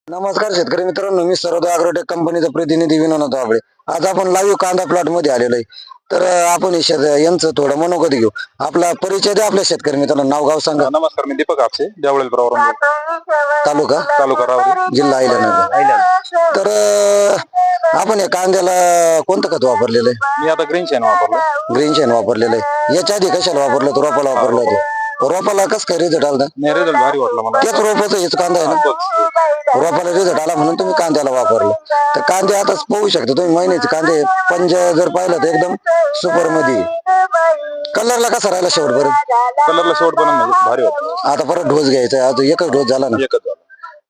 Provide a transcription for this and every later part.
नमस्कार शेतकरी मित्रांनो, मी सर्वोदय अॅग्रोटेक कंपनीचा प्रतिनिधी विनोद दाबळे. आज आपण लाईव्ह कांदा प्लॉट मध्ये आलेलो आहे. तर आपण यांचं थोडं मनोगत घेऊ. आपला परिचय द्या आपल्या शेतकरी मित्रांनो, नाव गाव सांगा. नमस्कार, मी दीपक आपसे, देवळेल तालुका रावरी, जिल्हा अहिल्यानगर. तर आपण या कांद्याला कोणतं खत वापरलेलं आहे? मी आता ग्रीन शेन वापरलं. ग्रीन शेन वापरलेलं आहे. याच्या आधी कशाला वापरलं होतं? रोपाला वापरलं होतं. रोपाला कसं काय रिझल्ट आला? रिझल्ट भारी वाटला मला. त्याच रोपाचा हेच कांदा आहे ना? रोपाला रिझल्ट आला म्हणून तुम्ही कांद्याला वापरलं. तर कांदे आता पाहू शकता तुम्ही, महिन्याचे कांदे पंज जर पाहिलं तर एकदम सुपर मध्ये. कलरला कसा राहिला शेवटपर्यंत? कलरला शेवटपर्यंत भारी वाटलं. आता परत डोस घ्यायचा, आज एकच डोस झाला ना? एकच झाला.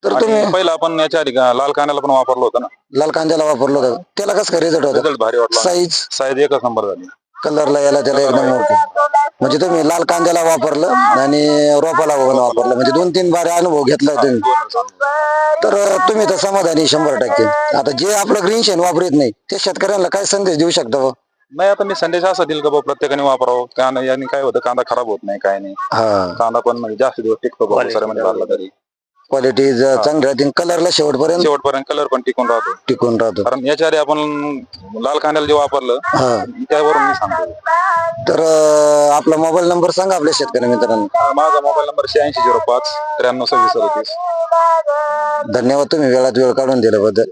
तर तुम्ही पहिला आपण याच्या आधी लाल कांद्याला पण वापरलं होतं ना. लाल कांद्याला वापरलं होतं, त्याला कसं काय रिझल्ट होता? रिझल्ट भारी वाटला. साईज एकच नंबर झाली. कलरला याला त्याला एकदम ओके. म्हणजे तुम्ही लाल कांद्याला वापरलं आणि रोपाला वापरलं, म्हणजे 2-3 बार अनुभव घेतला तुम्ही. तर तुम्ही तर समाधानी 100%. आता जे आपलं ग्रीन शेण वापरत नाही त्या शेतकऱ्यांना काय संदेश देऊ शकता? नाही, आता मी संदेश असा देईल का प्रत्येकाने वापरावं. कांदा याने काय होतं, कांदा खराब होत नाही, काय नाही. कांदा पण म्हणजे जास्त दिवस टिकतो तरी. क्वालिटी चांगली राहते. कलरला शेवटपर्यंत कलर पण टिकून राहतो. कारण याच्या आधी आपण लाल कांद्याला जे वापरलं त्यावरून मी सांगतो. तर आपला मोबाईल नंबर सांगा आपल्या शेतकरी मित्रांनो. माझा मोबाईल नंबर 8605 93 26 37. धन्यवाद तुम्ही वेळात वेळ काढून दिल्याबद्दल.